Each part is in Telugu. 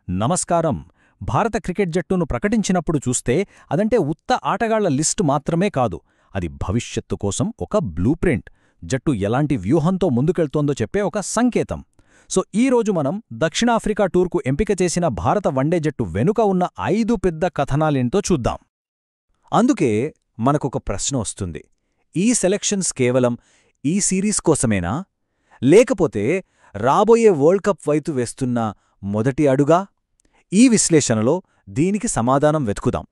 నమస్కారం. భారత క్రికెట్ జట్టును ప్రకటించినప్పుడు చూస్తే అదంటే ఉత్త ఆటగాళ్ల లిస్టు మాత్రమే కాదు, అది భవిష్యత్తు కోసం ఒక బ్లూప్రింట్, జట్టు ఎలాంటి వ్యూహంతో ముందుకెళ్తోందో చెప్పే ఒక సంకేతం. సో ఈరోజు మనం దక్షిణాఫ్రికా టూర్కు ఎంపిక చేసిన భారత వన్డే జట్టు వెనుక ఉన్న 5 పెద్ద కథనాలేంటో చూద్దాం. అందుకే మనకొక ప్రశ్న వస్తుంది, ఈ సెలక్షన్స్ కేవలం ఈ సిరీస్ కోసమేనా, లేకపోతే రాబోయే వరల్డ్ కప్ వైపు వేస్తున్న మొదటి అడుగా? ఈ విశ్లేషణలో దీనికి సమాధానం వెతుకుదాం.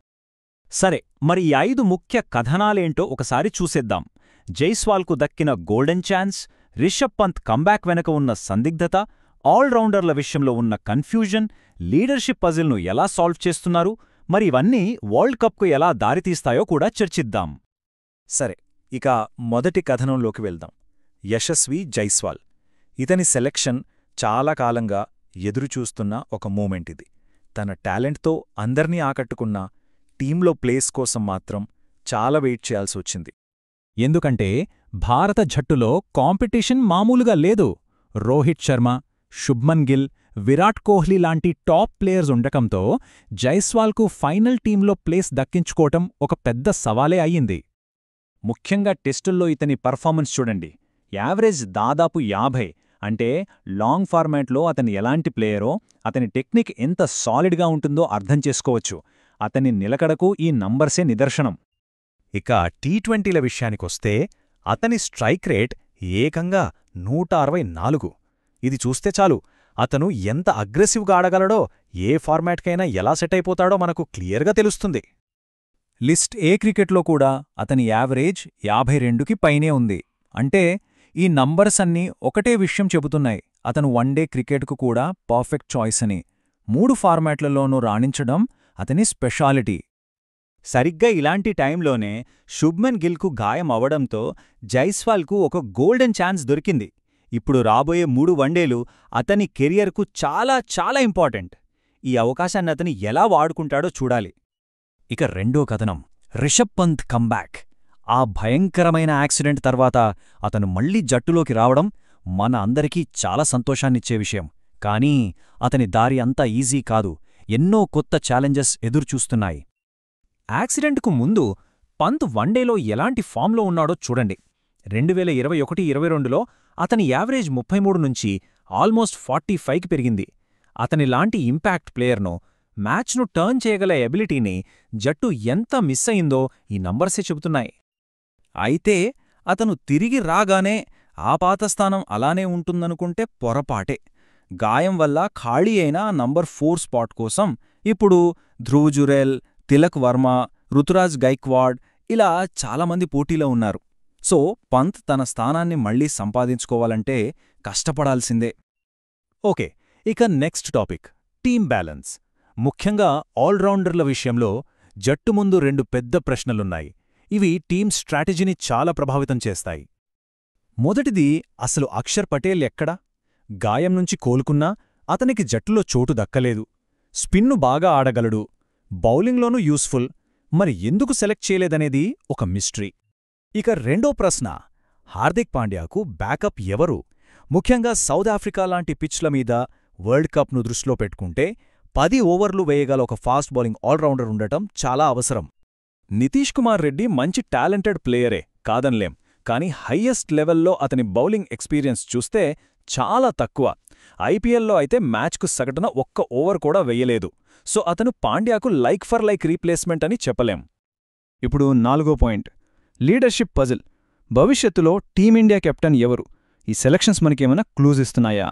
సరే, మరి ఈ 5 ముఖ్య కథనాలేంటో ఒకసారి చూసేద్దాం. జైస్వాల్కు దక్కిన golden chance, Rishabh Pant comeback వెనక ఉన్న సందిగ్ధత, ఆల్రౌండర్ల విషయంలో ఉన్న కన్ఫ్యూజన్, లీడర్షిప్ పజిల్ను ఎలా సాల్వ్ చేస్తున్నారు, మరి ఇవన్నీ వరల్డ్ కప్కు ఎలా దారితీస్తాయో కూడా చర్చిద్దాం. సరే, ఇక మొదటి కథనంలోకి వెళ్దాం. యశస్వి జైస్వాల్. ఇతని సెలక్షన్ చాలా కాలంగా ఎదురుచూస్తున్న ఒక మూమెంట్ ఇది. తన టాలెంట్తో అందర్నీ ఆకట్టుకున్న టీంలో ప్లేస్ కోసం మాత్రం చాలా వెయిట్ చేయాల్సి వచ్చింది. ఎందుకంటే భారత జట్టులో కాంపిటీషన్ మామూలుగా లేదు. రోహిత్ శర్మ, శుభ్మన్ గిల్, విరాట్ కోహ్లీ లాంటి టాప్ ప్లేయర్స్ ఉండటంతో జైస్వాల్కు ఫైనల్ టీంలో ప్లేస్ దక్కించుకోవటం ఒక పెద్ద సవాలే అయ్యింది. ముఖ్యంగా టెస్టుల్లో ఇతని పర్ఫార్మెన్స్ చూడండి. యావరేజ్ దాదాపు 50. అంటే లాంగ్ ఫార్మాట్లో అతని ఎలాంటి ప్లేయరో, అతని టెక్నిక్ ఎంత సాలిడ్గా ఉంటుందో అర్థం చేసుకోవచ్చు. అతని నిలకడకు ఈ నంబర్సే నిదర్శనం. ఇక టీ20ల విషయానికొస్తే అతని స్ట్రైక్ రేట్ ఏకంగా 164. ఇది చూస్తే చాలు, అతను ఎంత అగ్రెసివ్గా ఆడగలడో, ఏ ఫార్మాట్కైనా ఎలా సెట్ అయిపోతాడో మనకు క్లియర్గా తెలుస్తుంది. లిస్ట్ ఏ క్రికెట్లో కూడా అతని యావరేజ్ 52కి పైనే ఉంది. అంటే ఈ నంబర్స్ అన్నీ ఒకటే విషయం చెబుతున్నాయి, అతను వన్డే క్రికెట్కు కూడా పర్ఫెక్ట్ చాయిస్ అని. 3 ఫార్మాట్లలోనూ రాణించడం అతని స్పెషాలిటీ. సరిగ్గా ఇలాంటి టైంలోనే శుభ్మన్ గిల్కు గాయం అవడంతో జైస్వాల్కు ఒక గోల్డెన్ ఛాన్స్ దొరికింది. ఇప్పుడు రాబోయే 3 వన్డేలు అతని కెరియర్కు చాలా చాలా ఇంపార్టెంట్. ఈ అవకాశాన్ని అతను ఎలా వాడుకుంటాడో చూడాలి. ఇక రెండో కథనం, రిషబ్ పంత్ కంబ్యాక్. ఆ భయంకరమైన యాక్సిడెంట్ తర్వాత అతను మళ్లీ జట్టులోకి రావడం మన అందరికీ చాలా సంతోషాన్నిచ్చే విషయం. కానీ అతని దారి అంతా ఈజీ కాదు, ఎన్నో కొత్త ఛాలెంజెస్ ఎదురుచూస్తున్నాయి. యాక్సిడెంట్కు ముందు పంత్ వన్డేలో ఎలాంటి ఫామ్లో ఉన్నాడో చూడండి. 2021-22లో అతని యావరేజ్ 33 నుంచి ఆల్మోస్ట్ 45కి పెరిగింది. అతనిలాంటి ఇంపాక్ట్ ప్లేయర్ను, మ్యాచ్ను టర్న్ చేయగల ఎబిలిటీని జట్టు ఎంత మిస్ అయిందో ఈ నంబర్సే చెబుతున్నాయి. అయితే అతను తిరిగి రాగానే ఆ పాత స్థానం అలానే ఉంటుందనుకుంటే పొరపాటే. గాయం వల్ల ఖాళీ అయిన నంబర్ 4 స్పాట్ కోసం ఇప్పుడు ధ్రువ్ జురెల్, తిలక్ వర్మ, రుతురాజ్ గైక్వాడ్ ఇలా చాలామంది పోటీలో ఉన్నారు. సో పంత్ తన స్థానాన్ని మళ్లీ సంపాదించుకోవాలంటే కష్టపడాల్సిందే. ఓకే, ఇక నెక్స్ట్ టాపిక్, టీమ్ బ్యాలెన్స్. ముఖ్యంగా ఆల్రౌండర్ల విషయంలో జట్టు ముందు 2 పెద్ద ప్రశ్నలున్నాయి. ఇవి టీమ్ స్ట్రాటజీని చాలా ప్రభావితం చేస్తాయి. మొదటిది, అసలు అక్షర్ పటేల్ ఎక్కడా? గాయం నుంచి కోలుకున్నా అతనికి జట్టులో చోటు దక్కలేదు. స్పిన్ను బాగా ఆడగలడు, బౌలింగ్లోనూ యూస్ఫుల్, మరి ఎందుకు సెలెక్ట్ చేయలేదనేది ఒక మిస్టరీ. ఇక రెండో ప్రశ్న, హార్దిక్ పాండ్యాకు బ్యాకప్ ఎవరు? ముఖ్యంగా సౌత్ ఆఫ్రికా లాంటి పిచ్ల మీద వరల్డ్ కప్ను దృష్టిలో పెట్టుకుంటే 10 ఓవర్లు వేయగల ఒక ఫాస్ట్ బౌలింగ్ ఆల్రౌండర్ ఉండటం చాలా అవసరం. నితీష్ కుమార్ రెడ్డి మంచి టాలెంటెడ్ ప్లేయరే, కాదన్లేం. కానీ హయ్యెస్ట్ లెవెల్లో అతని బౌలింగ్ ఎక్స్పీరియన్స్ చూస్తే చాలా తక్కువ. ఐపీఎల్లో అయితే మ్యాచ్కు సగటున 1 ఓవర్ కూడా వెయ్యలేదు. సో అతను పాండ్యాకు లైక్ ఫర్ లైక్ రీప్లేస్మెంట్ అని చెప్పలేం. ఇప్పుడు 4వ పాయింట్, లీడర్షిప్ పజిల్. భవిష్యత్తులో టీమిండియా కెప్టెన్ ఎవరు? ఈ సెలక్షన్స్ మనకేమైనా క్లూజ్ ఇస్తున్నాయా?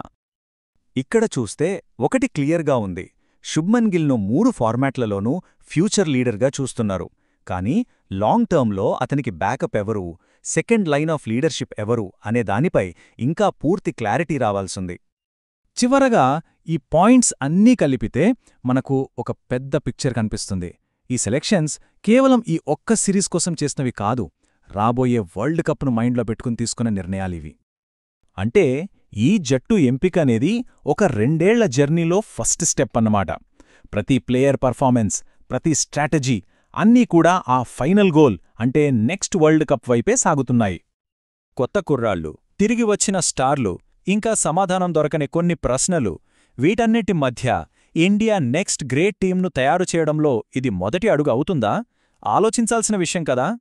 ఇక్కడ చూస్తే ఒకటి క్లియర్గా ఉంది, శుభ్మన్ గిల్ను 3 ఫార్మాట్లలోనూ ఫ్యూచర్ లీడర్గా చూస్తున్నారు. కానీ లాంగ్ టర్మ్లో అతనికి బ్యాకప్ ఎవరు, సెకండ్ లైన్ ఆఫ్ లీడర్షిప్ ఎవరు అనే దానిపై ఇంకా పూర్తి క్లారిటీ రావాల్సింది. చివరగా ఈ పాయింట్స్ అన్నీ కలిపితే మనకు ఒక పెద్ద పిక్చర్ కనిపిస్తుంది. ఈ సెలెక్షన్స్ కేవలం ఈ ఒక్క సిరీస్ కోసం చేసినవి కాదు, రాబోయే వరల్డ్ కప్ను మైండ్లో పెట్టుకుని తీసుకున్న నిర్ణయాలివి. అంటే ఈ జట్టు ఎంపిక అనేది ఒక 2 ఏళ్ల జర్నీలో ఫస్ట్ స్టెప్ అన్నమాట. ప్రతి ప్లేయర్ పర్ఫార్మెన్స్, ప్రతి స్ట్రాటజీ అన్నీ కూడా ఆ ఫైనల్ గోల్ అంటే నెక్స్ట్ వరల్డ్ కప్ వైపే సాగుతున్నాయి. కొత్త కుర్రాళ్ళు, తిరిగి వచ్చిన స్టార్లు, ఇంకా సమాధానం దొరకని కొన్ని ప్రశ్నలు, వీటన్నిటి మధ్య ఇండియా నెక్స్ట్ గ్రేట్ టీంను తయారు చేయడంలో ఇది మొదటి అడుగు అవుతుందా? ఆలోచించాల్సిన విషయం కదా.